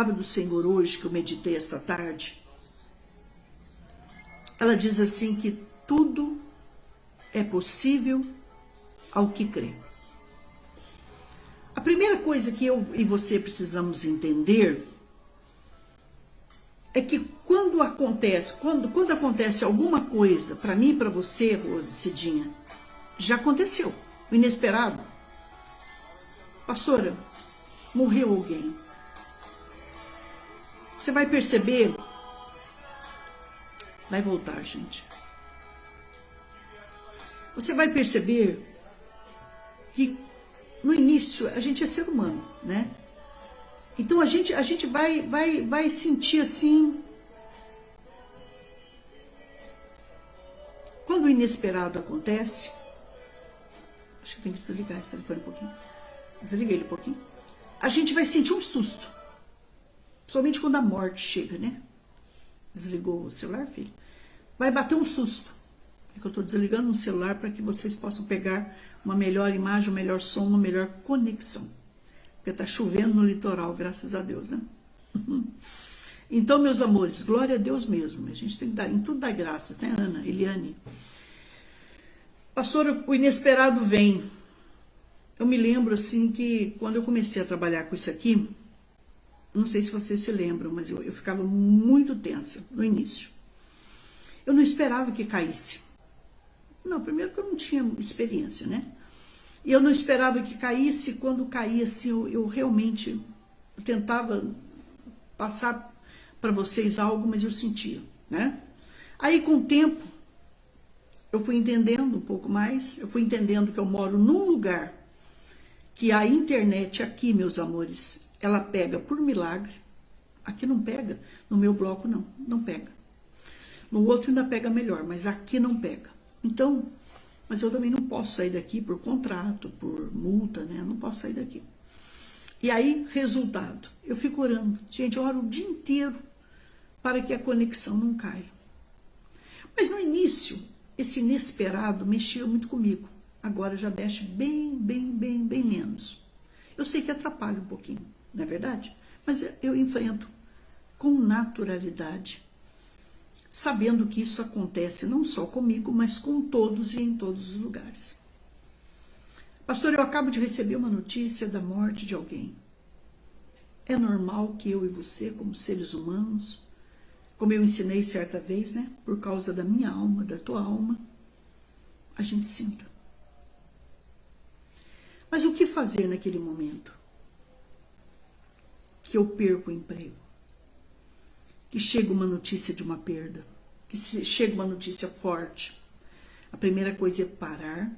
Do Senhor hoje, que eu meditei esta tarde, ela diz assim que tudo é possível ao que crê. A primeira coisa que eu e você precisamos entender é que quando acontece alguma coisa, para mim e para você, Rose, Cidinha, já aconteceu, o inesperado. Pastora, morreu alguém. Você vai perceber, vai voltar, gente. Você vai perceber que no início a gente é ser humano, né? Então a gente vai sentir assim, quando o inesperado acontece. Acho que tem que desligar esse telefone um pouquinho. Desliguei ele um pouquinho. A gente vai sentir um susto. Somente quando a morte chega, né? Desligou o celular, filho? Vai bater um susto. É que eu estou desligando o celular para que vocês possam pegar uma melhor imagem, um melhor som, uma melhor conexão. Porque está chovendo no litoral, graças a Deus, né? Então, meus amores, glória a Deus mesmo. A gente tem que dar, em tudo dar graças, né, Ana, Eliane? Pastor, o inesperado vem. Eu me lembro, assim, que quando eu comecei a trabalhar com isso aqui, não sei se vocês se lembram, mas eu ficava muito tensa no início. Eu não esperava que caísse. Não, primeiro que eu não tinha experiência, né? E eu não esperava que caísse. Quando caía, assim, eu realmente tentava passar para vocês algo, mas eu sentia, né? Aí, com o tempo, eu fui entendendo um pouco mais. Eu fui entendendo que eu moro num lugar que a internet aqui, meus amores, ela pega por milagre. Aqui não pega, no meu bloco não pega. No outro ainda pega melhor, mas aqui não pega. Então, mas eu também não posso sair daqui por contrato, por multa, né? Eu não posso sair daqui. E aí, resultado, eu fico orando. Gente, eu oro o dia inteiro para que a conexão não caia. Mas no início, esse inesperado mexia muito comigo. Agora já mexe bem menos. Eu sei que atrapalha um pouquinho, não é verdade? Mas eu enfrento com naturalidade, sabendo que isso acontece não só comigo, mas com todos e em todos os lugares. Pastor, eu acabo de receber uma notícia da morte de alguém. É normal que eu e você, como seres humanos, como eu ensinei certa vez, né? Por causa da minha alma, da tua alma, a gente sinta. Mas o que fazer naquele momento? Que eu perco o emprego. Que chega uma notícia de uma perda. Que chega uma notícia forte. A primeira coisa é parar,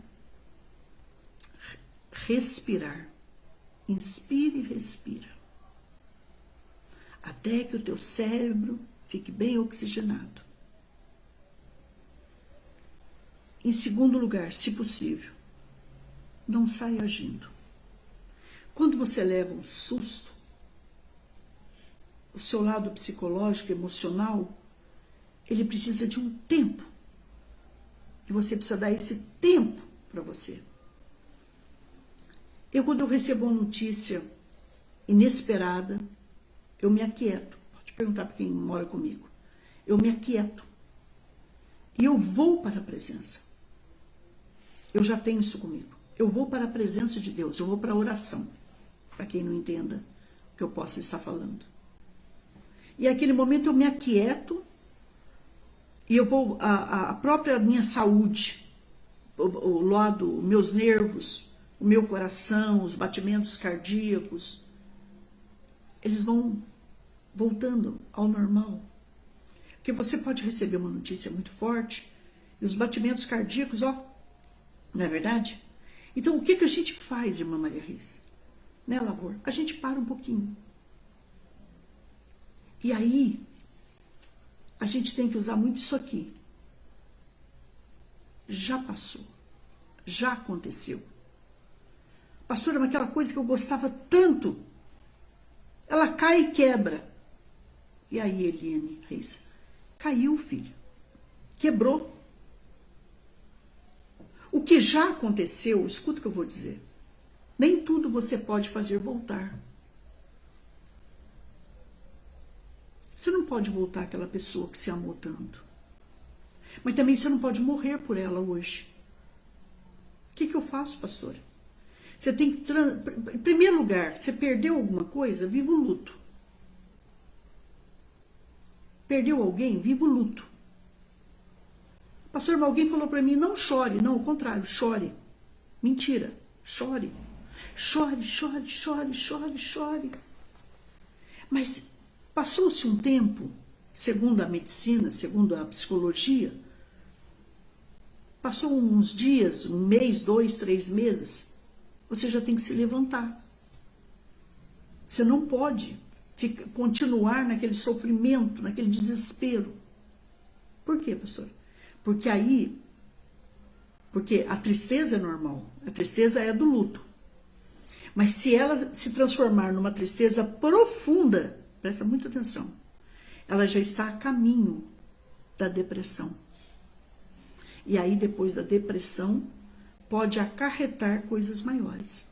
respirar. Inspire e respira. Até que o teu cérebro fique bem oxigenado. Em segundo lugar, se possível, não saia agindo. Quando você leva um susto, o seu lado psicológico, emocional, ele precisa de um tempo. E você precisa dar esse tempo para você. Quando eu recebo uma notícia inesperada, eu me aquieto. Pode perguntar para quem mora comigo. Eu me aquieto. E eu vou para a presença. Eu já tenho isso comigo. Eu vou para a presença de Deus. Eu vou para a oração. Para quem não entenda o que eu possa estar falando. E naquele momento eu me aquieto. E eu vou, a própria minha saúde, o lado, meus nervos, o meu coração, os batimentos cardíacos, eles vão voltando ao normal. Porque você pode receber uma notícia muito forte e os batimentos cardíacos, ó, não é verdade? Então, o que a gente faz, irmã Maria Reis? Né, Lavor? A gente para um pouquinho. E aí, a gente tem que usar muito isso aqui. Já passou. Já aconteceu. Pastora, mas aquela coisa que eu gostava tanto, ela cai e quebra. E aí, Eliane Reis, caiu, filho. Quebrou. O que já aconteceu, escuta o que eu vou dizer. Nem tudo você pode fazer voltar. Você não pode voltar àquela pessoa que se amou tanto. Mas também você não pode morrer por ela hoje. O que eu faço, pastora? Você tem que... Em primeiro lugar, você perdeu alguma coisa? Viva o luto. Perdeu alguém? Viva o luto. Pastor, mas alguém falou para mim, não chore. Não, ao contrário, chore. Mentira. Chore. Chore, chore, chore, chore, chore. Mas passou-se um tempo, segundo a medicina, segundo a psicologia, passou uns dias, um mês, 2, 3 meses, você já tem que se levantar. Você não pode continuar naquele sofrimento, naquele desespero. Por quê, pastor? Porque a tristeza é normal, a tristeza é do luto. Mas se ela se transformar numa tristeza profunda, presta muita atenção, ela já está a caminho da depressão. E aí, depois da depressão, pode acarretar coisas maiores.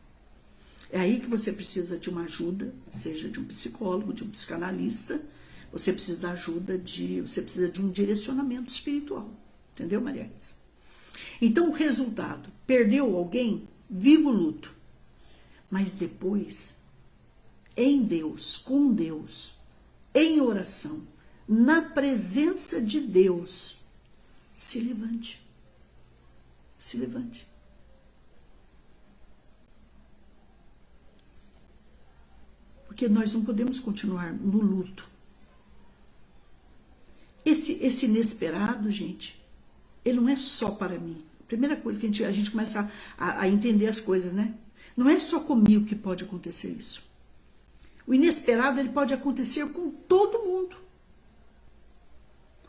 É aí que você precisa de uma ajuda, seja de um psicólogo, de um psicanalista, você precisa da ajuda você precisa de um direcionamento espiritual. Entendeu, Maria Rita? Então, o resultado, perdeu alguém, viva o luto. Mas depois, em Deus, com Deus, em oração, na presença de Deus, se levante. Se levante. Porque nós não podemos continuar no luto. Esse inesperado, gente, ele não é só para mim. Primeira coisa que a gente começa a entender as coisas, né? Não é só comigo que pode acontecer isso. O inesperado, ele pode acontecer com todo mundo.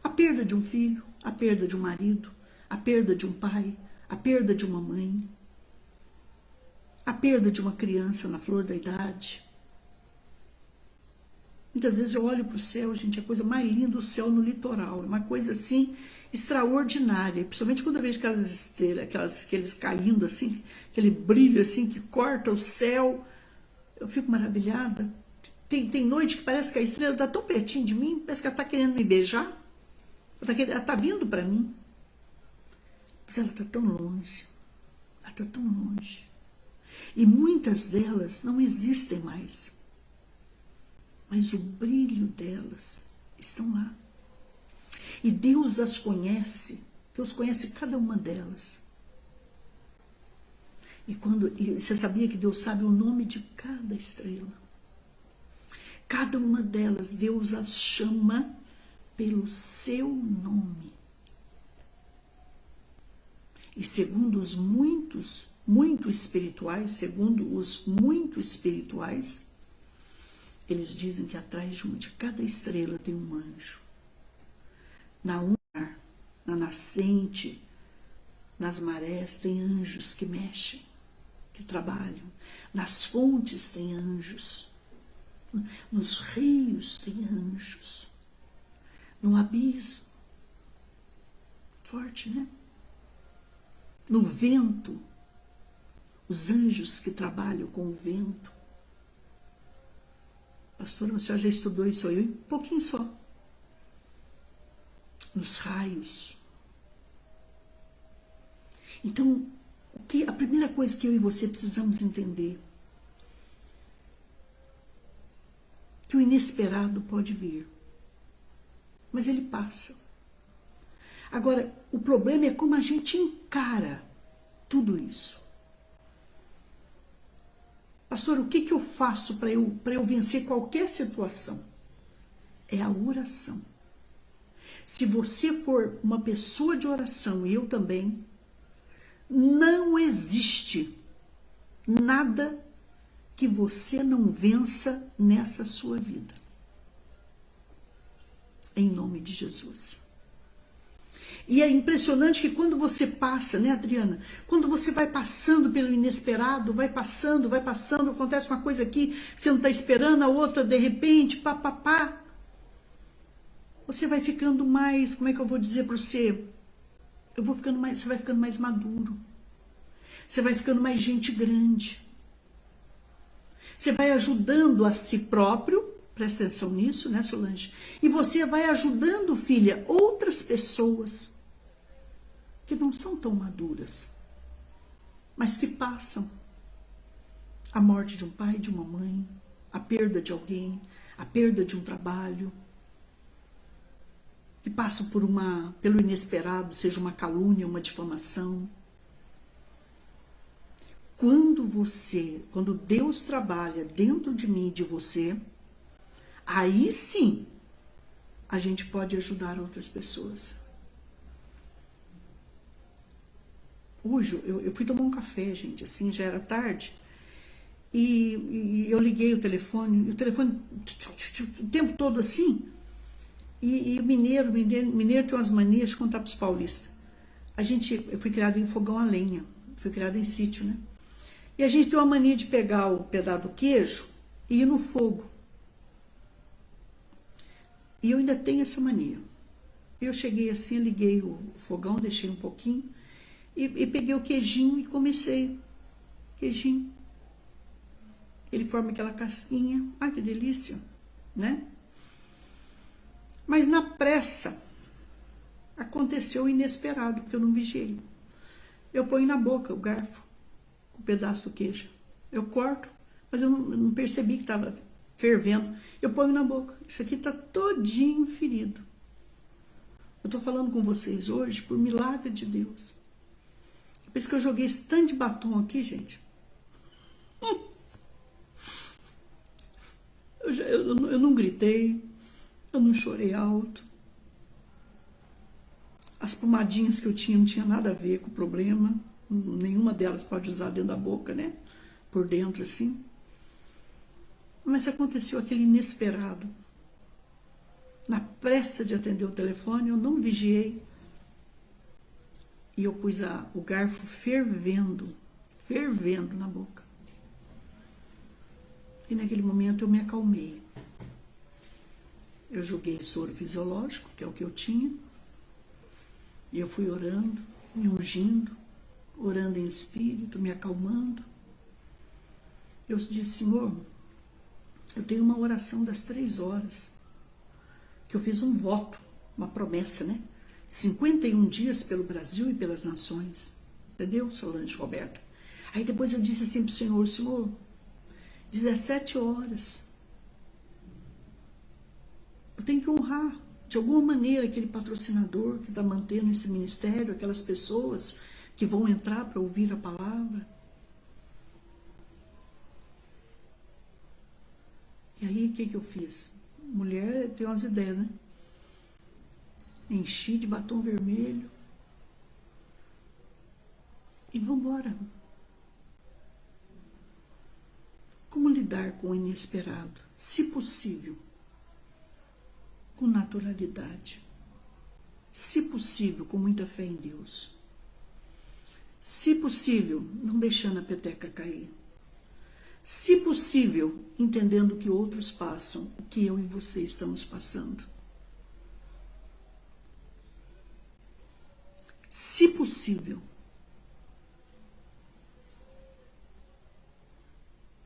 A perda de um filho, a perda de um marido, a perda de um pai, a perda de uma mãe, a perda de uma criança na flor da idade. Muitas vezes eu olho para o céu, gente, é a coisa mais linda o céu no litoral. É uma coisa assim extraordinária, principalmente quando eu vejo aquelas estrelas, aqueles caindo assim, aquele brilho assim que corta o céu. Eu fico maravilhada. Tem noite que parece que a estrela está tão pertinho de mim, parece que ela está querendo me beijar. Ela está vindo para mim. Mas ela está tão longe. Ela está tão longe. E muitas delas não existem mais. Mas o brilho delas estão lá. E Deus as conhece. Deus conhece cada uma delas. E você sabia que Deus sabe o nome de cada estrela? Cada uma delas, Deus as chama pelo seu nome. E segundo os muito espirituais, eles dizem que atrás de cada estrela tem um anjo. Na nascente, nas marés tem anjos que mexem, que trabalham. Nas fontes tem anjos. Nos rios tem anjos. No abismo. Forte, né? No vento. Os anjos que trabalham com o vento. Pastora, a senhora já estudou isso aí? Um pouquinho só. Nos raios. Então, a primeira coisa que eu e você precisamos entender, que o inesperado pode vir, mas ele passa. Agora, o problema é como a gente encara tudo isso. Pastor, o que eu faço para eu vencer qualquer situação? É a oração. Se você for uma pessoa de oração, e eu também, não existe nada que você não vença nessa sua vida. Em nome de Jesus. E é impressionante que quando você passa, né, Adriana? Quando você vai passando pelo inesperado, vai passando, acontece uma coisa aqui que você não está esperando, a outra de repente, pá. Você vai ficando mais, como é que eu vou dizer para você? Você vai ficando mais maduro. Você vai ficando mais gente grande. Você vai ajudando a si próprio, Presta atenção nisso, né, Solange? E você vai ajudando, filha, outras pessoas que não são tão maduras, mas que passam a morte de um pai, de uma mãe, a perda de alguém, a perda de um trabalho, que passam pelo inesperado, seja uma calúnia, uma difamação. Quando Deus trabalha dentro de mim e de você, aí sim a gente pode ajudar outras pessoas. Hoje eu fui tomar um café, gente, assim, já era tarde, e eu liguei o telefone o tempo todo assim, e o mineiro tem umas manias de contar para os paulistas. Eu fui criada em fogão a lenha, fui criada em sítio, né? E a gente tem uma mania de pegar o pedaço do queijo e ir no fogo. E eu ainda tenho essa mania. Eu cheguei assim, liguei o fogão, deixei um pouquinho, e peguei o queijinho e comecei. Queijinho. Ele forma aquela casquinha. Ai, que delícia, né? Mas na pressa, aconteceu o inesperado, porque eu não vigiei. Eu ponho na boca o garfo, o pedaço do queijo. Eu corto, mas eu não percebi que estava fervendo. Eu ponho na boca. Isso aqui está todinho ferido. Eu estou falando com vocês hoje por milagre de Deus. Por isso que eu joguei esse tanto de batom aqui, gente. Eu não gritei, eu não chorei alto. As pomadinhas que eu tinha não tinha nada a ver com o problema. Nenhuma delas pode usar dentro da boca, né? Por dentro, assim. Mas aconteceu aquele inesperado. Na pressa de atender o telefone, eu não vigiei. E eu pus o garfo fervendo na boca. E naquele momento eu me acalmei. Eu joguei soro fisiológico, que é o que eu tinha. E eu fui orando, me ungindo, orando em espírito, me acalmando. Eu disse, Senhor, eu tenho uma oração das 3 horas, que eu fiz um voto, uma promessa, né? 51 dias pelo Brasil e pelas nações. Entendeu, Solange Roberta? Aí depois eu disse assim pro Senhor, Senhor, 17 horas. Eu tenho que honrar, de alguma maneira, aquele patrocinador que está mantendo esse ministério, aquelas pessoas que vão entrar para ouvir a palavra. E aí, o que eu fiz? Mulher tem umas ideias, né? Enchi de batom vermelho. E vamos embora. Como lidar com o inesperado? Se possível, com naturalidade. Se possível, com muita fé em Deus. Se possível, não deixando a peteca cair. Se possível, entendendo que outros passam, o que eu e você estamos passando. Se possível,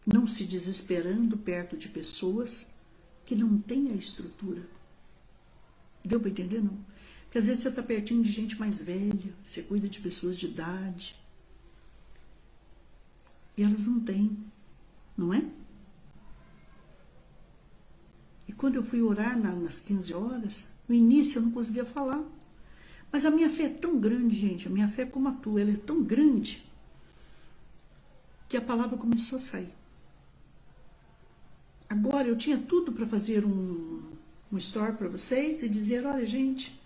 não se desesperando perto de pessoas que não têm a estrutura. Deu para entender, não? Porque às vezes você está pertinho de gente mais velha, você cuida de pessoas de idade, e elas não têm, não é? E quando eu fui orar nas 15 horas, no início eu não conseguia falar. Mas a minha fé é tão grande, gente, a minha fé é como a tua, ela é tão grande, que a palavra começou a sair. Agora eu tinha tudo para fazer um story para vocês e dizer, olha gente,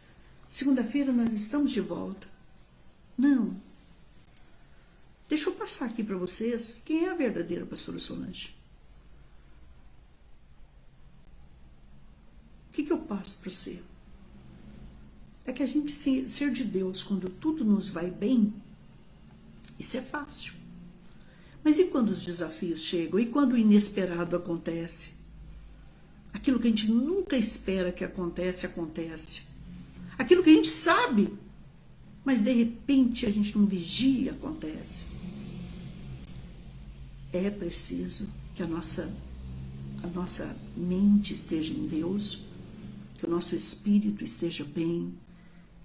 segunda-feira nós estamos de volta. Não. Deixa eu passar aqui para vocês quem é a verdadeira pastora Solange. O que eu passo para você? É que a gente ser de Deus, quando tudo nos vai bem, isso é fácil. Mas e quando os desafios chegam? E quando o inesperado acontece? Aquilo que a gente nunca espera que acontece. Aquilo que a gente sabe, mas de repente a gente não vigia, acontece. É preciso que a nossa a nossa mente esteja em Deus, que o nosso espírito esteja bem,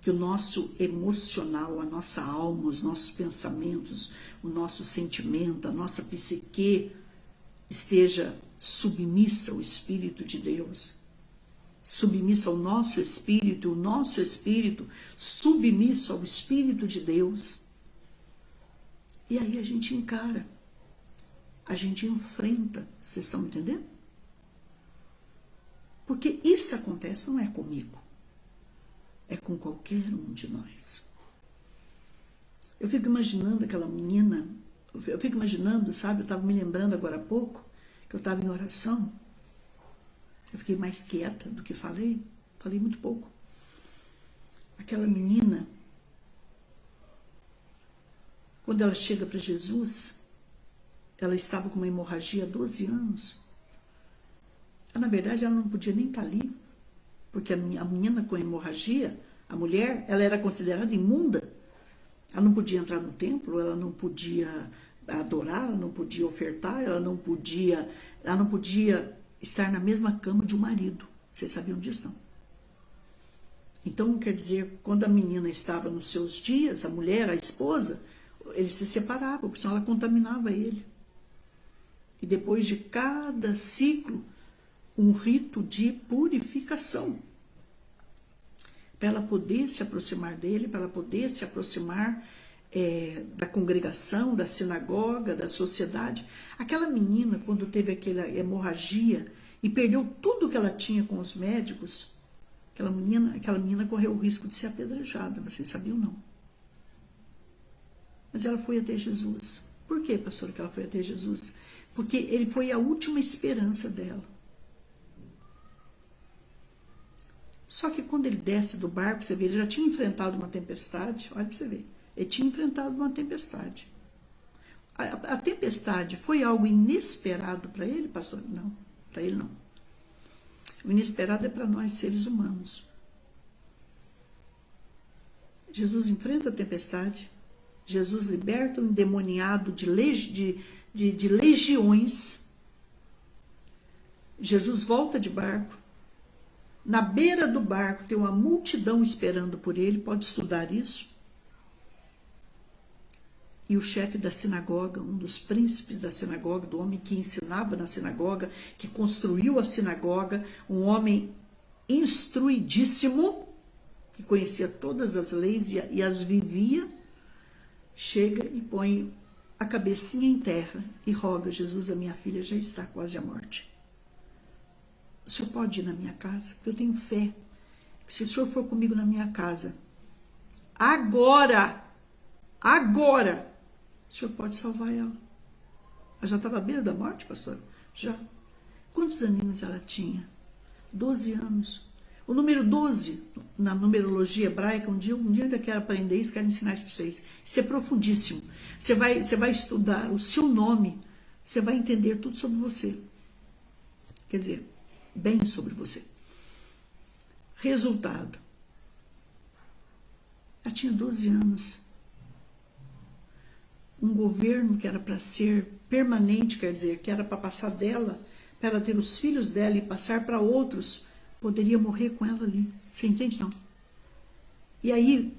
que o nosso emocional, a nossa alma, os nossos pensamentos, o nosso sentimento, a nossa psique esteja submissa ao Espírito de Deus, submissa ao nosso espírito, o nosso espírito submisso ao Espírito de Deus. E aí a gente encara, a gente enfrenta, vocês estão entendendo? Porque isso acontece não é comigo, é com qualquer um de nós. Eu fico imaginando aquela menina, eu fico imaginando, sabe, eu estava me lembrando agora há pouco, que eu estava em oração, eu fiquei mais quieta do que falei muito pouco. Aquela menina, quando ela chega para Jesus, ela estava com uma hemorragia há 12 anos. Na verdade, ela não podia nem estar ali, porque a menina com hemorragia, a mulher, ela era considerada imunda. Ela não podia entrar no templo, ela não podia adorar, ela não podia ofertar, ela não podia estar na mesma cama de um marido. Vocês sabiam disso, não? Então, quer dizer, quando a menina estava nos seus dias, a mulher, a esposa, eles se separavam, porque senão ela contaminava ele. E depois de cada ciclo, um rito de purificação, para ela poder se aproximar dele, para ela poder se aproximar da congregação, da sinagoga, da sociedade. Aquela menina, quando teve aquela hemorragia e perdeu tudo que ela tinha com os médicos, aquela menina correu o risco de ser apedrejada, vocês sabiam não? Mas ela foi até Jesus. Por que, pastor, que ela foi até Jesus? Porque ele foi a última esperança dela. Só que quando ele desce do barco, você vê, ele já tinha enfrentado uma tempestade. Olha para você ver. Ele tinha enfrentado uma tempestade. A tempestade foi algo inesperado para ele, pastor? Não, para ele não. O inesperado é para nós, seres humanos. Jesus enfrenta a tempestade. Jesus liberta o endemoniado de legiões. Jesus volta de barco. Na beira do barco tem uma multidão esperando por ele, pode estudar isso. E o chefe da sinagoga, um dos príncipes da sinagoga, do homem que ensinava na sinagoga, que construiu a sinagoga, um homem instruidíssimo, que conhecia todas as leis e as vivia, chega e põe a cabecinha em terra e roga: Jesus, a minha filha já está quase à morte. O senhor pode ir na minha casa? Porque eu tenho fé. Se o senhor for comigo na minha casa, agora, o senhor pode salvar ela. Ela já estava à beira da morte, pastor? Já. Quantos aninhos ela tinha? 12 anos. O número 12, na numerologia hebraica, um dia eu ainda quero aprender isso, quero ensinar isso para vocês. Isso é profundíssimo. Você vai estudar o seu nome, você vai entender tudo sobre você. Quer dizer, bem sobre você. Resultado. Ela tinha 12 anos. Um governo que era para ser permanente, quer dizer, que era para passar dela, para ela ter os filhos dela e passar para outros, poderia morrer com ela ali. Você entende, não? E aí,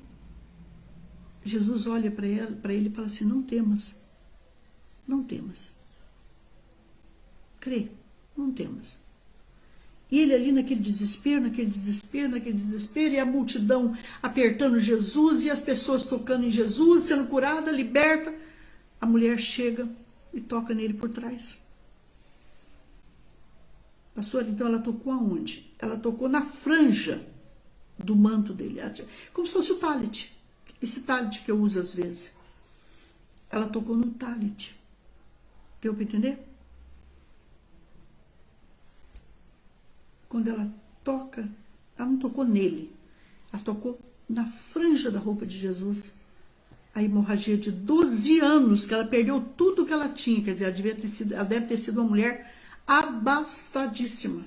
Jesus olha para ele e fala assim: não temas. Não temas. Crê, não temas. E ele ali naquele desespero, e a multidão apertando Jesus, e as pessoas tocando em Jesus, sendo curada, liberta. A mulher chega e toca nele por trás. Pastor, então ela tocou aonde? Ela tocou na franja do manto dele, como se fosse o talit, esse talit que eu uso às vezes. Ela tocou no talit. Deu para entender? Quando ela toca, ela não tocou nele, ela tocou na franja da roupa de Jesus. A hemorragia de 12 anos, que ela perdeu tudo que ela tinha, quer dizer, ela deve ter sido uma mulher abastadíssima,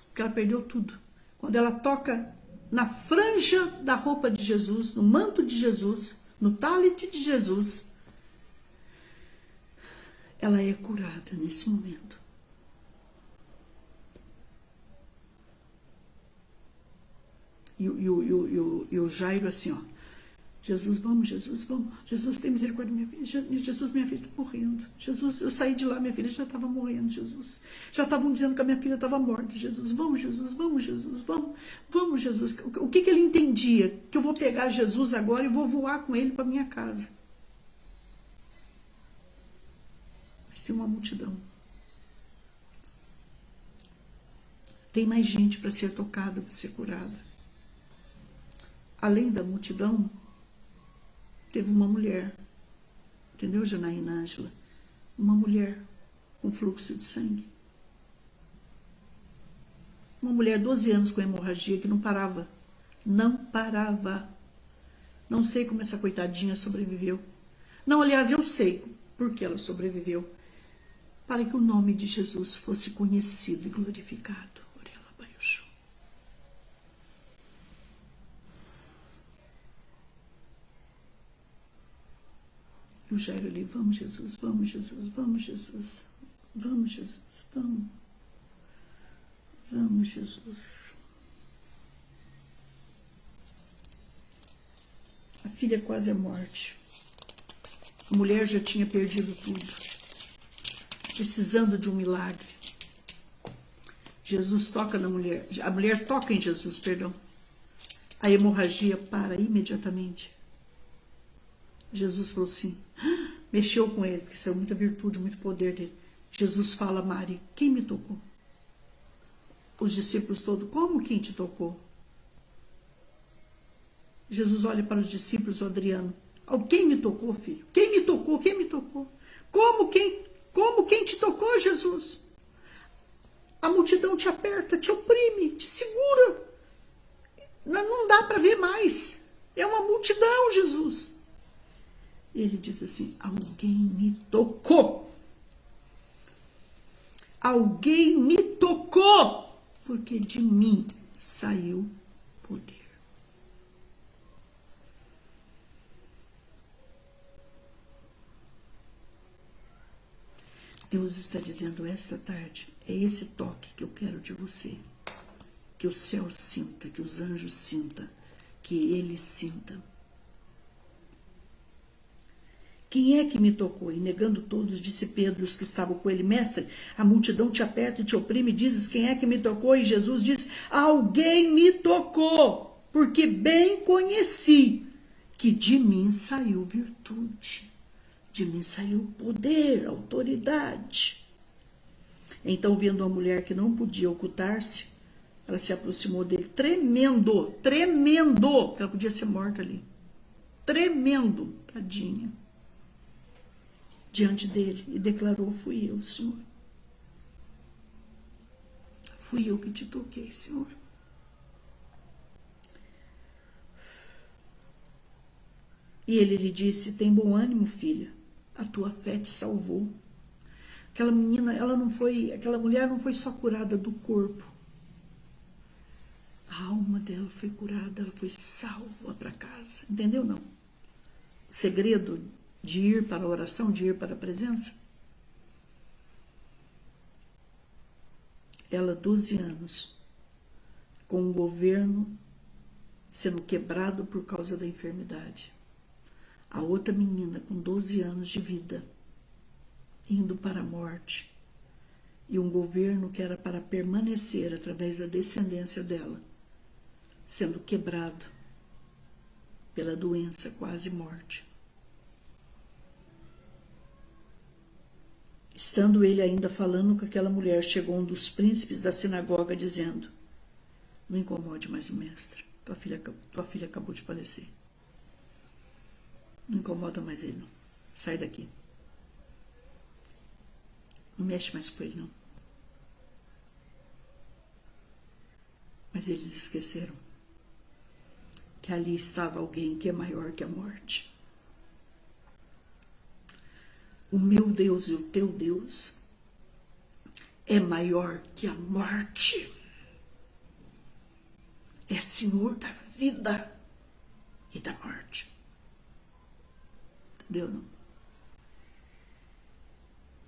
porque ela perdeu tudo. Quando ela toca na franja da roupa de Jesus, no manto de Jesus, no talit de Jesus, ela é curada nesse momento. E o Jairo assim, ó. Jesus, vamos, Jesus, tem misericórdia da minha filha. Jesus, minha filha está morrendo. Jesus, eu saí de lá, minha filha já estava morrendo, Jesus. Já estavam dizendo que a minha filha estava morta, Jesus. Vamos, Jesus, vamos, Jesus, vamos, Jesus. O que ele entendia? Que eu vou pegar Jesus agora e vou voar com ele para minha casa. Mas tem uma multidão. Tem mais gente para ser tocada, para ser curada. Além da multidão, teve uma mulher, entendeu, Janaína Ângela? Uma mulher com fluxo de sangue. Uma mulher, 12 anos com hemorragia, que não parava. Não parava. Não sei como essa coitadinha sobreviveu. Não, aliás, eu sei por que ela sobreviveu. Para que o nome de Jesus fosse conhecido e glorificado. E o Jairo ali, vamos, Jesus, vamos, Jesus, vamos, Jesus, vamos, Jesus, vamos. Vamos, Jesus. A filha quase à morte. A mulher já tinha perdido tudo, precisando de um milagre. Jesus toca na mulher, a mulher toca em Jesus, perdão. A hemorragia para imediatamente. Jesus falou assim, mexeu com ele, porque saiu muita virtude, muito poder dele. Jesus fala a Mari, quem me tocou? Os discípulos todos, como quem te tocou? Jesus olha para os discípulos, o Adriano, quem me tocou, filho? Quem me tocou? Quem me tocou? Como quem te tocou, Jesus? A multidão te aperta, te oprime, te segura. Não dá para ver mais. É uma multidão, Jesus. Ele diz assim, alguém me tocou. Alguém me tocou, porque de mim saiu poder. Deus está dizendo esta tarde, é esse toque que eu quero de você. Que o céu sinta, que os anjos sintam, que ele sinta. Quem é que me tocou? E negando todos, disse Pedro, os que estavam com ele, mestre, a multidão te aperta e te oprime, dizes, quem é que me tocou? E Jesus disse, alguém me tocou, porque bem conheci que de mim saiu virtude, de mim saiu poder, autoridade. Então, vendo a mulher que não podia ocultar-se, ela se aproximou dele, tremendo, porque ela podia ser morta ali, tremendo, tadinha. Diante dele e declarou, fui eu, Senhor. Fui eu que te toquei, Senhor. E ele lhe disse, tem bom ânimo, filha, a tua fé te salvou. Aquela menina, aquela mulher não foi só curada do corpo. A alma dela foi curada, ela foi salva para casa. Entendeu, não? O segredo de ir para a oração, de ir para a presença. Ela, 12 anos, com o governo sendo quebrado por causa da enfermidade. A outra menina, com 12 anos de vida, indo para a morte. E um governo que era para permanecer através da descendência dela, sendo quebrado pela doença, quase morte. Estando ele ainda falando com aquela mulher, chegou um dos príncipes da sinagoga, dizendo, não incomode mais o mestre, tua filha acabou de falecer. Não incomoda mais ele, não. Sai daqui. Não mexe mais com ele, não. Mas eles esqueceram que ali estava alguém que é maior que a morte. O meu Deus e o teu Deus é maior que a morte. É Senhor da vida e da morte. Entendeu, não?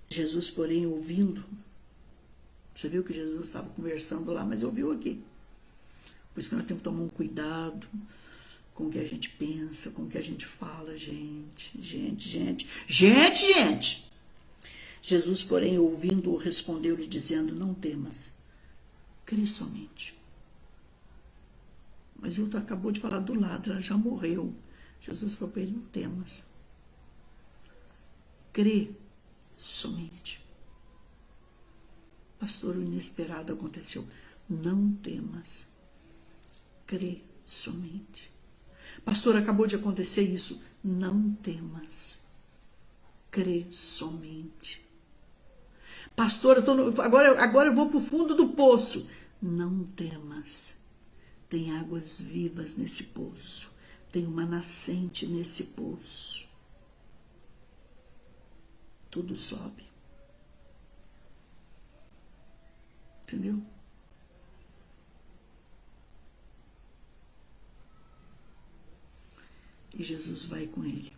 Jesus, porém, ouvindo, você viu que Jesus estava conversando lá, mas ouviu aqui. Por isso que nós temos que tomar um cuidado com o que a gente pensa, com o que a gente fala, gente. Jesus, porém, ouvindo-o, respondeu-lhe, dizendo, não temas, crê somente. Mas o outro acabou de falar do lado, ela já morreu. Jesus falou para ele, não temas. Crê somente. Pastor, o inesperado aconteceu. Não temas. Crê somente. Pastor, acabou de acontecer isso. Não temas. Crê somente. Pastor, agora eu vou para o fundo do poço. Não temas. Tem águas vivas nesse poço. Tem uma nascente nesse poço. Tudo sobe. Entendeu? E Jesus vai com ele.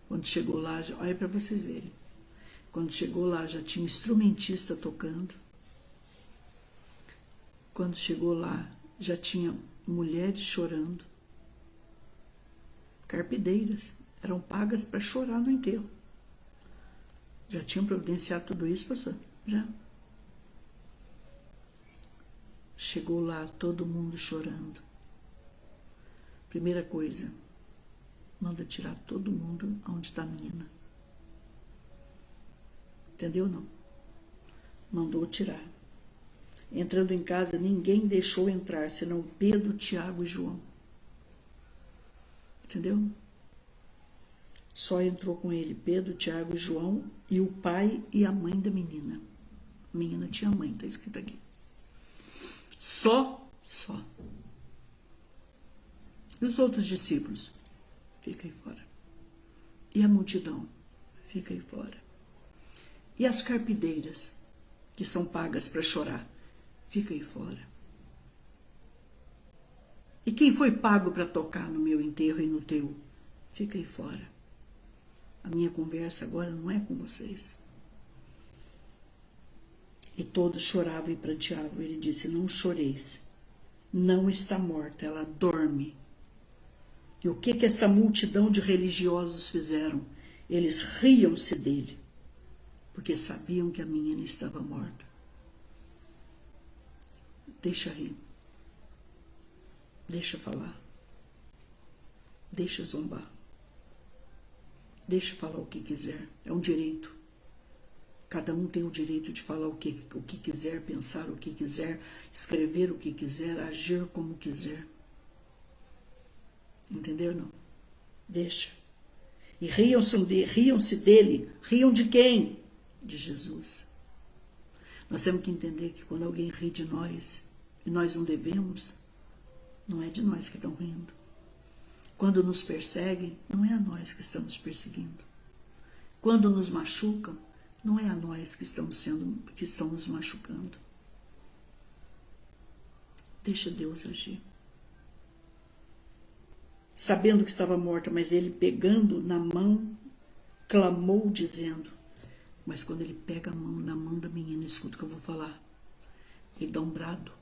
Quando chegou lá, olha para vocês verem. Quando chegou lá, já tinha instrumentista tocando. Quando chegou lá, já tinha mulheres chorando. Carpideiras eram pagas para chorar no enterro. Já tinham providenciado tudo isso, pastor? Já. Chegou lá, todo mundo chorando. Primeira coisa, manda tirar todo mundo onde está a menina. Entendeu, não? Mandou tirar. Entrando em casa, ninguém deixou entrar, senão Pedro, Tiago e João. Entendeu? Só entrou com ele Pedro, Tiago e João e o pai e a mãe da menina. A menina tinha mãe, está escrito aqui. Só. E os outros discípulos? Fica aí fora. E a multidão? Fica aí fora. E as carpideiras, que são pagas para chorar? Fica aí fora. E quem foi pago para tocar no meu enterro e no teu? Fica aí fora. A minha conversa agora não é com vocês. E todos choravam e pranteavam. Ele disse, não choreis. Não está morta, ela dorme. E o que essa multidão de religiosos fizeram? Eles riam-se dele, porque sabiam que a menina estava morta. Deixa rir. Deixa falar. Deixa zombar. Deixa falar o que quiser. É um direito. Cada um tem o direito de falar o que quiser, pensar o que quiser, escrever o que quiser, agir como quiser. Entendeu, não? Deixa. E riam-se dele. Riam de quem? De Jesus. Nós temos que entender que quando alguém ri de nós, e nós não devemos, não é de nós que estão rindo. Quando nos perseguem, não é a nós que estamos perseguindo. Quando nos machucam, não é a nós que estão nos machucando. Deixa Deus agir. Sabendo que estava morta, mas ele pegando na mão, clamou dizendo, mas quando ele pega a mão na mão da menina, escuta o que eu vou falar, ele dá um brado.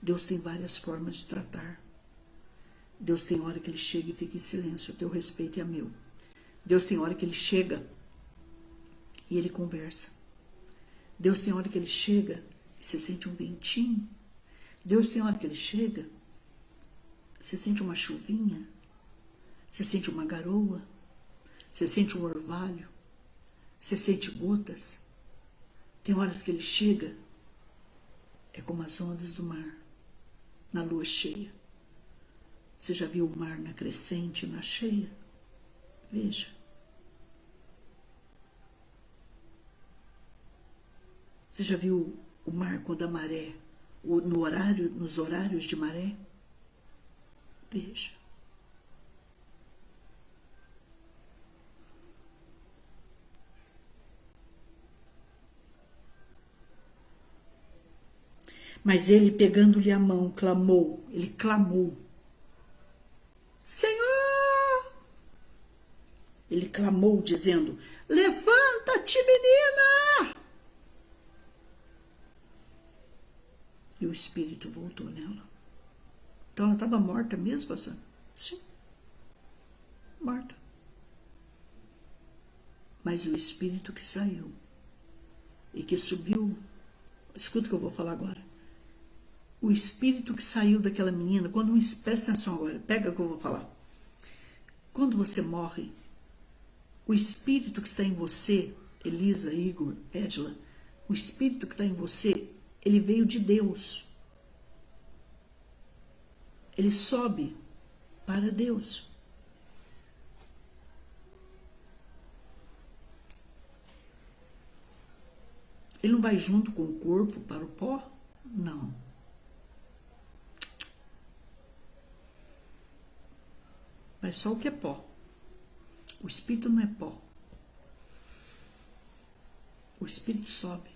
Deus tem várias formas de tratar. Deus tem hora que ele chega e fica em silêncio, a teu respeito e a meu. Deus tem hora que ele chega e ele conversa. Deus tem hora que ele chega e você sente um ventinho. Deus tem hora que ele chega, você sente uma chuvinha, você sente uma garoa, você sente um orvalho, você sente gotas. Tem horas que ele chega, é como as ondas do mar, na lua cheia. Você já viu o mar na crescente e na cheia? Veja. Você já viu o mar quando a maré, nos horários de maré? Veja. Mas ele, pegando-lhe a mão, clamou. Ele clamou. Senhor! Ele clamou, dizendo, levanta-te, menina! E E o espírito voltou nela. Então ela estava morta mesmo, pastor? Sim, morta. Mas o espírito que saiu e que subiu, escuta o que eu vou falar agora. O espírito que saiu daquela menina, presta atenção agora, pega o que eu vou falar. Quando você morre, o espírito que está em você, Elisa, Igor, Edla, o espírito que está em você, ele veio de Deus. Ele sobe para Deus. Ele não vai junto com o corpo para o pó? Não. Mas só o que é pó. O espírito não é pó. O espírito sobe.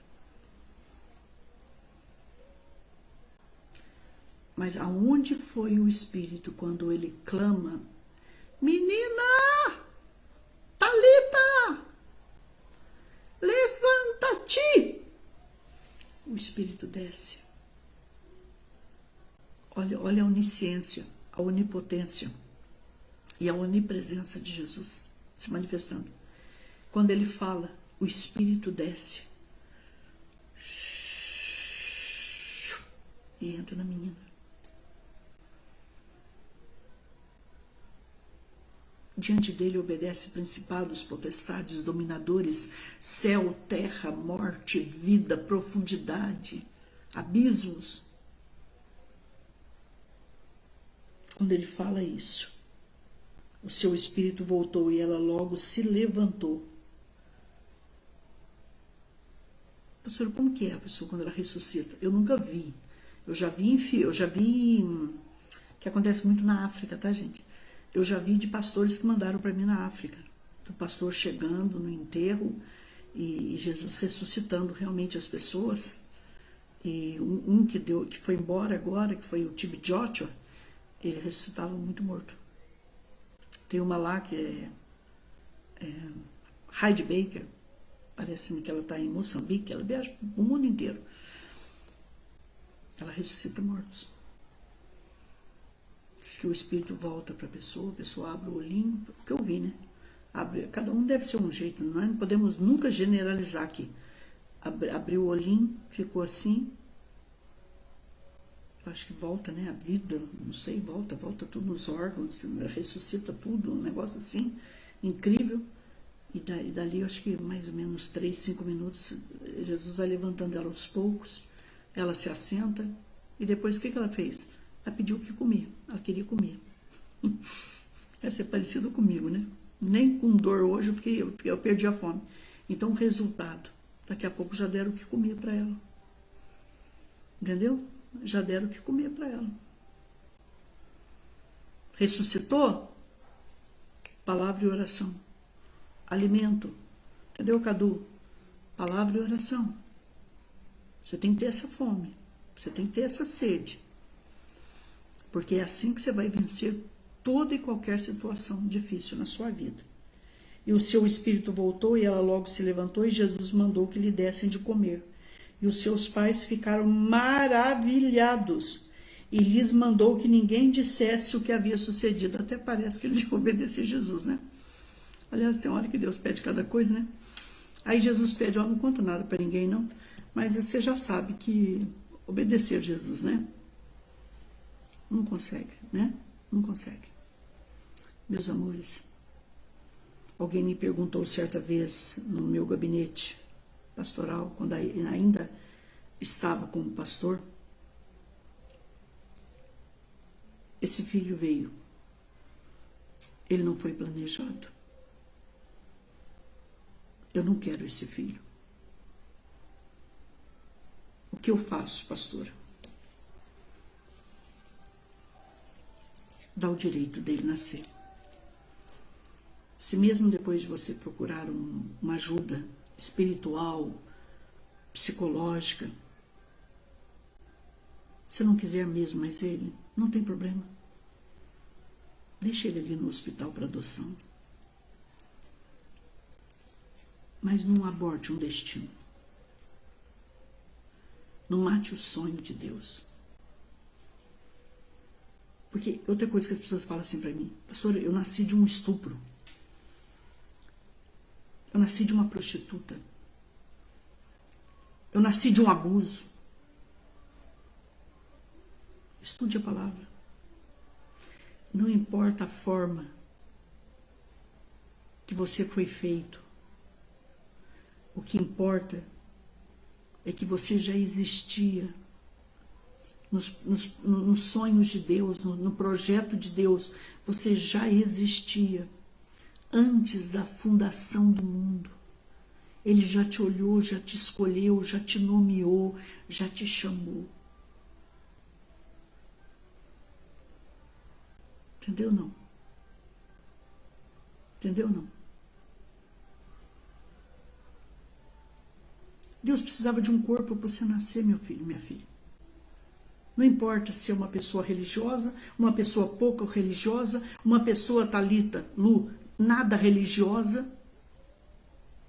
Mas aonde foi o espírito quando ele clama: menina, Talita, levanta-te! O espírito desce. Olha a onisciência, a onipotência e a onipresença de Jesus se manifestando. Quando ele fala, o espírito desce e entra na menina. Diante dele obedece principados, potestades, dominadores, céu, terra, morte, vida, profundidade, abismos. Quando ele fala isso, o seu espírito voltou e ela logo se levantou. Pastor, como que é a pessoa quando ela ressuscita? Eu nunca vi. Eu já vi que acontece muito na África, tá, gente? Eu já vi de pastores que mandaram para mim na África. Do pastor chegando no enterro e Jesus ressuscitando realmente as pessoas. E um que foi embora agora, que foi o Tibi Joshua, ele ressuscitava muito morto. Tem uma lá que é Heidi Baker, parece-me que ela está em Moçambique, ela viaja o mundo inteiro. Ela ressuscita mortos. Diz que o espírito volta para a pessoa abre o olhinho, o que eu vi, né? Cada um deve ser um jeito, não podemos nunca generalizar aqui. Abriu o olhinho, ficou assim. Eu acho que volta, né? A vida, não sei, volta tudo nos órgãos, ressuscita tudo, um negócio assim, incrível. E dali, eu acho que mais ou menos 3, 5 minutos, Jesus vai levantando ela aos poucos, ela se assenta, e depois o que ela fez? Ela pediu o que comer, ela queria comer. Essa é parecido comigo, né? Nem com dor hoje, porque eu perdi a fome. Então, o resultado, daqui a pouco já deram o que comer para ela. Entendeu? Já deram o que comer para ela. Ressuscitou? Palavra e oração. Alimento. Entendeu, Cadu? Palavra e oração. Você tem que ter essa fome. Você tem que ter essa sede. Porque é assim que você vai vencer toda e qualquer situação difícil na sua vida. E o seu espírito voltou e ela logo se levantou e Jesus mandou que lhe dessem de comer. E os seus pais ficaram maravilhados e lhes mandou que ninguém dissesse o que havia sucedido. Até parece que eles iam obedecer Jesus, né? Aliás, tem hora que Deus pede cada coisa, né? Aí Jesus pede, ó, não conta nada para ninguém, não. Mas você já sabe que obedecer Jesus, né? Não consegue, né? Não consegue. Meus amores, alguém me perguntou certa vez no meu gabinete pastoral, quando ainda estava como pastor, esse filho veio. Ele não foi planejado. Eu não quero esse filho. O que eu faço, pastora? Dá o direito dele nascer. Se mesmo depois de você procurar uma ajuda espiritual, psicológica, se não quiser mesmo mais ele, não tem problema. Deixa ele ali no hospital para adoção. Mas não aborte um destino. Não mate o sonho de Deus. Porque outra coisa que as pessoas falam assim para mim, pastora, eu nasci de um estupro. Eu nasci de uma prostituta. Eu nasci de um abuso. Estude a palavra. Não importa a forma que você foi feito. O que importa é que você já existia nos sonhos de Deus, no projeto de Deus. Você já existia antes da fundação do mundo. Ele já te olhou, já te escolheu, já te nomeou, já te chamou. Entendeu não? Entendeu não? Deus precisava de um corpo para você nascer, meu filho, minha filha. Não importa se é uma pessoa religiosa, uma pessoa pouco religiosa, uma pessoa Talita, Lu, nada religiosa.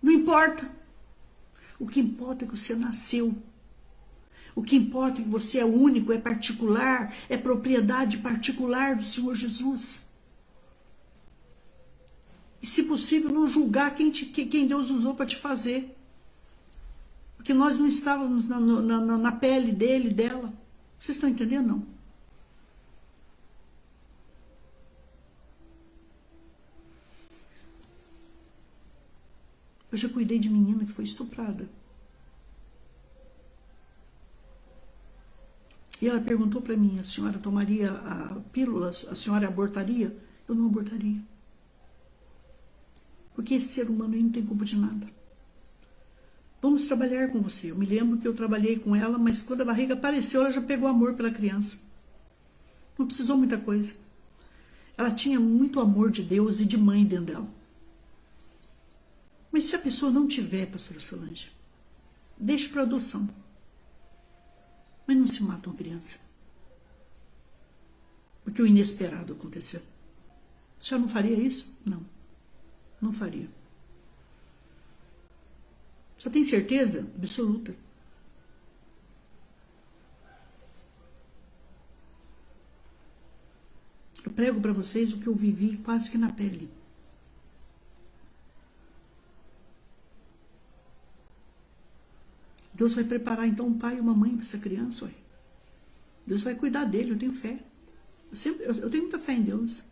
Não importa. O que importa é que você nasceu. O que importa é que você é único, é particular, é propriedade particular do Senhor Jesus. E, se possível, não julgar quem Deus usou para te fazer. Porque nós não estávamos na pele dele, dela. Vocês estão entendendo, não? Eu já cuidei de menina que foi estuprada. E ela perguntou para mim, a senhora tomaria a pílula, a senhora abortaria? Eu não abortaria. Porque esse ser humano aí não tem culpa de nada. Vamos trabalhar com você. Eu me lembro que eu trabalhei com ela, mas quando a barriga apareceu, ela já pegou amor pela criança. Não precisou muita coisa. Ela tinha muito amor de Deus e de mãe dentro dela. Mas se a pessoa não tiver, pastora Solange, deixe para adoção. Mas não se mata uma criança. Porque o inesperado aconteceu. Você já não faria isso? Não. Não faria. Só tem certeza absoluta. Eu prego para vocês o que eu vivi quase que na pele. Deus vai preparar então um pai e uma mãe para essa criança. Ué. Deus vai cuidar dele, eu tenho fé. Eu tenho muita fé em Deus.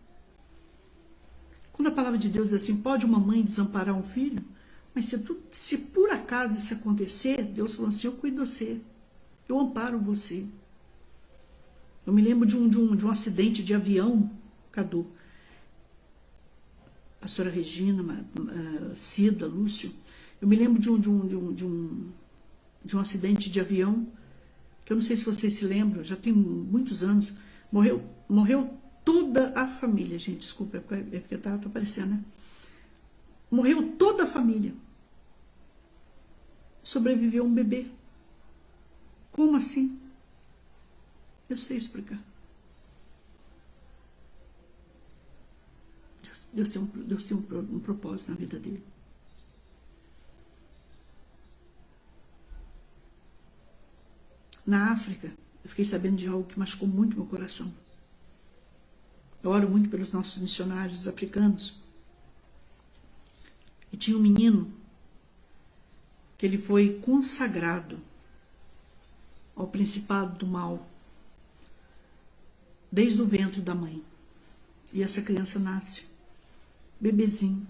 Quando a palavra de Deus diz assim, pode uma mãe desamparar um filho? Mas se por acaso isso acontecer, Deus falou assim, eu cuido de você. Eu amparo você. Eu me lembro de um acidente de avião, Cadu. Pastora Regina, Cida, Lúcio. Eu me lembro de um acidente de avião, que eu não sei se vocês se lembram, já tem muitos anos. Morreu toda a família, gente, desculpa, é porque tá aparecendo, né? Morreu toda a família. Sobreviveu um bebê. Como assim? Eu sei explicar. Deus tem um propósito na vida dele. Na África, eu fiquei sabendo de algo que machucou muito meu coração. Eu oro muito pelos nossos missionários africanos. E tinha um menino que ele foi consagrado ao principado do mal desde o ventre da mãe. E essa criança nasce, bebezinho.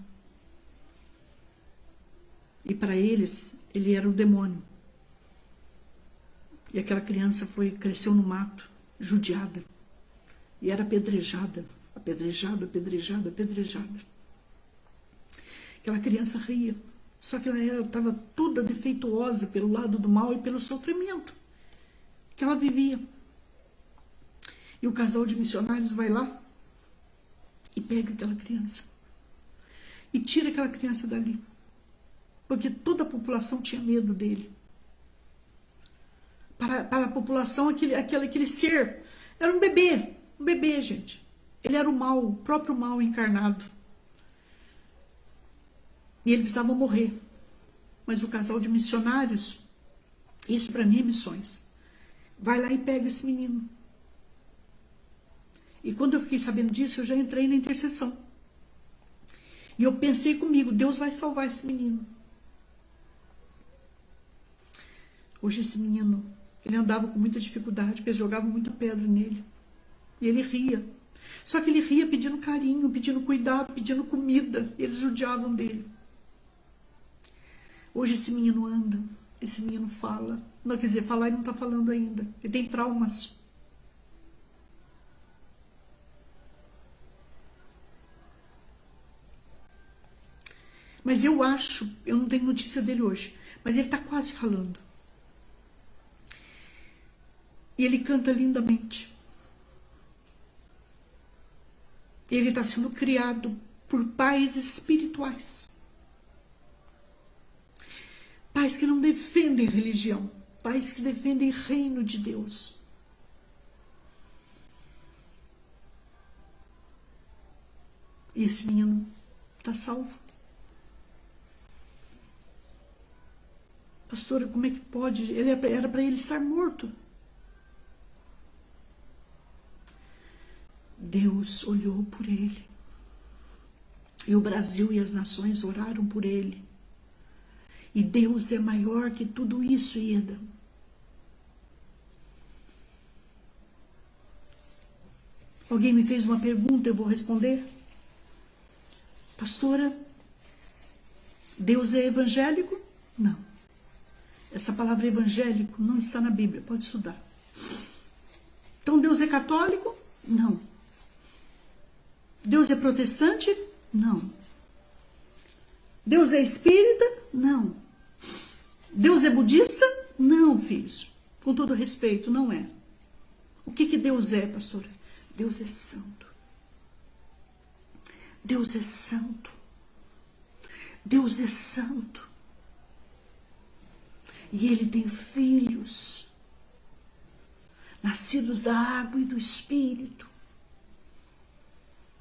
E para eles, ele era o demônio. E aquela criança cresceu no mato, judiada. E era apedrejada, apedrejada, apedrejada, apedrejada. Aquela criança ria. Só que ela estava toda defeituosa pelo lado do mal e pelo sofrimento que ela vivia. E o casal de missionários vai lá e pega aquela criança. E tira aquela criança dali. Porque toda a população tinha medo dele. Para a população, aquele ser era um bebê, gente. Ele era o mal, o próprio mal encarnado. E ele precisava morrer. Mas o casal de missionários, isso para mim é missões, vai lá e pega esse menino. E quando eu fiquei sabendo disso, eu já entrei na intercessão. E eu pensei comigo, Deus vai salvar esse menino. Hoje esse menino, ele andava com muita dificuldade, porque eles jogavam muita pedra nele. E ele ria. Só que ele ria pedindo carinho, pedindo cuidado, pedindo comida. Eles judiavam dele. Hoje esse menino anda, esse menino fala. Não, quer dizer, falar ele não está falando ainda. Ele tem traumas. Mas eu acho, eu não tenho notícia dele hoje, mas ele está quase falando. E ele canta lindamente. Ele está sendo criado por pais espirituais. Pais que não defendem religião. Pais que defendem reino de Deus. E esse menino está salvo. Pastora, como é que pode? Era para ele estar morto. Deus olhou por ele. E o Brasil e as nações oraram por ele. E Deus é maior que tudo isso, Ieda. Alguém me fez uma pergunta, eu vou responder. Pastora, Deus é evangélico? Não. Essa palavra evangélico não está na Bíblia, pode estudar. Então Deus é católico? Não. Deus é protestante? Não. Deus é espírita? Não. Deus é budista? Não, filhos. Com todo respeito, não é. O que Deus é, pastora? Deus é santo. Deus é santo. Deus é santo. E Ele tem filhos, nascidos da água e do Espírito,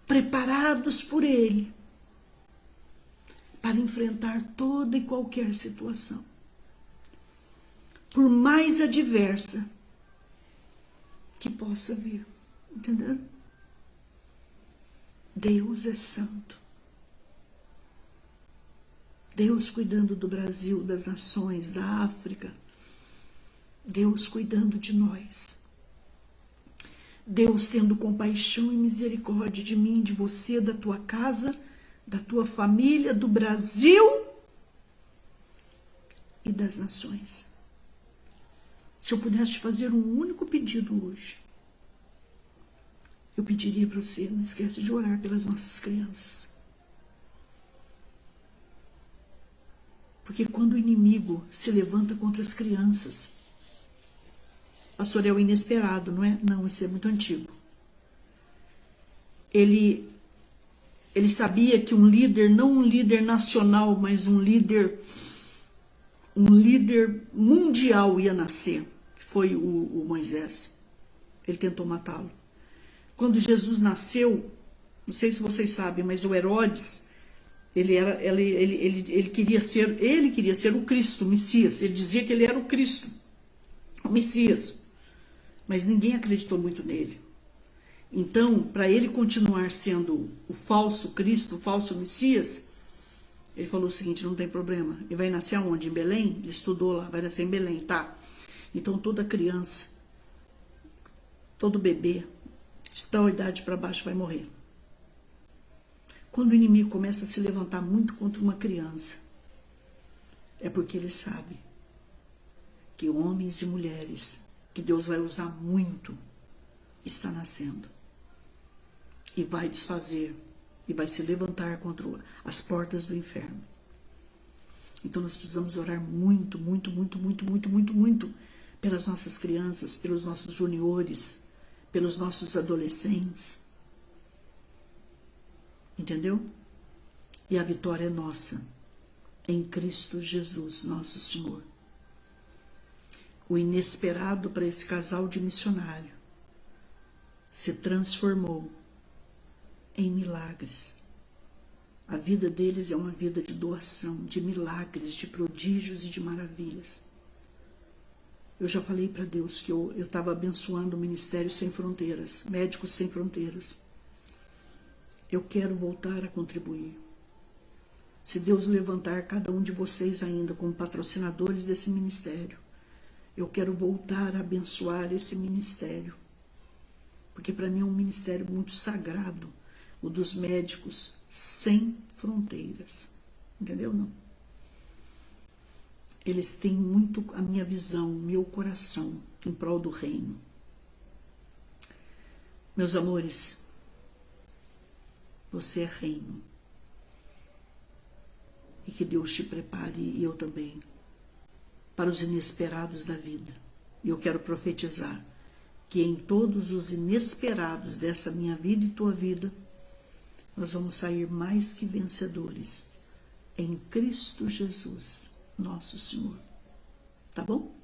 preparados por Ele, para enfrentar toda e qualquer situação, por mais adversa que possa vir. Entendeu? Deus é santo. Deus cuidando do Brasil, das nações, da África. Deus cuidando de nós. Deus tendo compaixão e misericórdia de mim, de você, da tua casa, da tua família, do Brasil e das nações. Se eu pudesse te fazer um único pedido hoje, eu pediria para você, não esquece de orar pelas nossas crianças. Porque quando o inimigo se levanta contra as crianças, pastor, é o inesperado, não é? Não, isso é muito antigo. Ele sabia que um líder, não um líder nacional, mas um líder mundial ia nascer, que foi o Moisés. Ele tentou matá-lo. Quando Jesus nasceu, não sei se vocês sabem, mas o Herodes, ele queria ser o Cristo, o Messias. Ele dizia que ele era o Cristo, o Messias. Mas ninguém acreditou muito nele. Então, para ele continuar sendo o falso Cristo, o falso Messias, ele falou o seguinte: não tem problema. Ele vai nascer aonde? Em Belém? Ele estudou lá, vai nascer em Belém, tá? Então toda criança, todo bebê, de tal idade para baixo vai morrer. Quando o inimigo começa a se levantar muito contra uma criança, é porque ele sabe que homens e mulheres que Deus vai usar muito está nascendo. E vai desfazer, e vai se levantar contra as portas do inferno. Então nós precisamos orar muito, muito, muito, muito, muito, muito, muito pelas nossas crianças, pelos nossos juniores, pelos nossos adolescentes. Entendeu? E a vitória é nossa, em Cristo Jesus, nosso Senhor. O inesperado para esse casal de missionário se transformou em milagres. A vida deles é uma vida de doação, de milagres, de prodígios e de maravilhas. Eu já falei para Deus que eu estava abençoando o Ministério Sem Fronteiras, Médicos Sem Fronteiras. Eu quero voltar a contribuir. Se Deus levantar cada um de vocês ainda como patrocinadores desse ministério, eu quero voltar a abençoar esse ministério. Porque para mim é um ministério muito sagrado, o dos Médicos Sem Fronteiras. Entendeu, não? Eles têm muito a minha visão, meu coração em prol do reino. Meus amores, você é reino. E que Deus te prepare, e eu também, para os inesperados da vida. E eu quero profetizar que em todos os inesperados dessa minha vida e tua vida, nós vamos sair mais que vencedores em Cristo Jesus, nosso Senhor. Tá bom?